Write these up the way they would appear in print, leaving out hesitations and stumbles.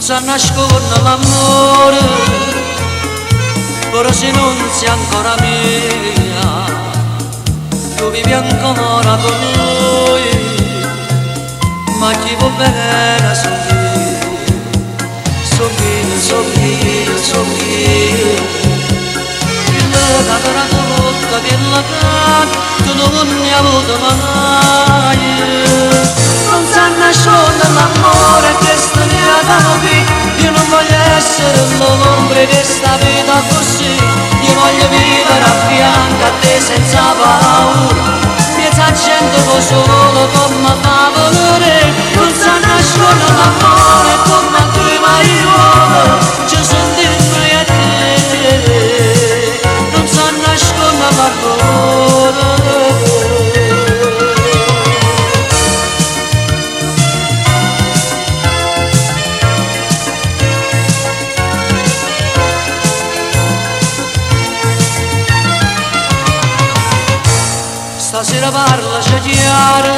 sa nascondere l'amore, però se non sei ancora mia, tu vivi ancora con noi, ma chi va bene soffrire, il cadorato rotta della carne, tu non ne hai avuto mai, non sa nascondere l'amore che sta io non voglio essere l'ombre di sta vita così, io voglio vivere a fianco a te senza paura, piezza gente con solo come fa volere, non sa nascondere l'amore come tu mai uomo, ci sono dentro a te, non sa nascondere l'amore. Stasera parlaci chiaro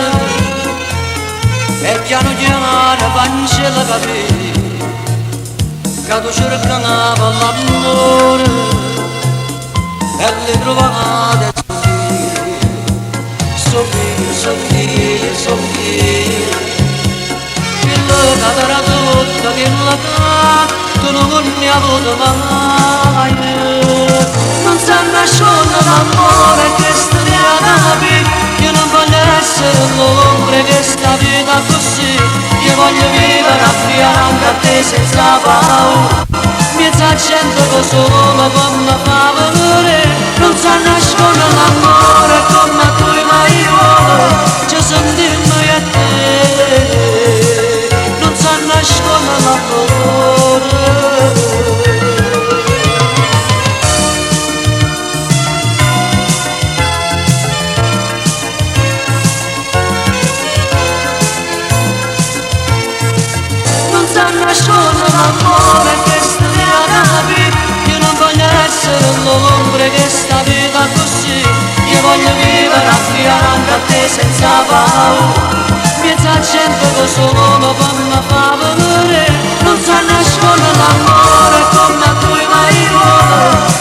e piano piano pancella capire che tu cercava l'amore e le trovate soffrire il cadorato tutta della carne tu non ne hai avuto mai, non sa nascondere l'amore che sta io non voglio essere l'ombre che sta vita così, io voglio vivere a fianco a te senza paura, miezza gente con solo come fa volere, non sa nascondere l'amore come tu mai uomo, ci sono di noi a te, non sa nascondere l'amore. Nascondere l'amore che sta io non voglio essere l'ombre che sta vita così, io voglio vivere a fianco a te senza paura, piezza gente con solo come fa volere, non sa nascondere l'amore come tu mai uomo.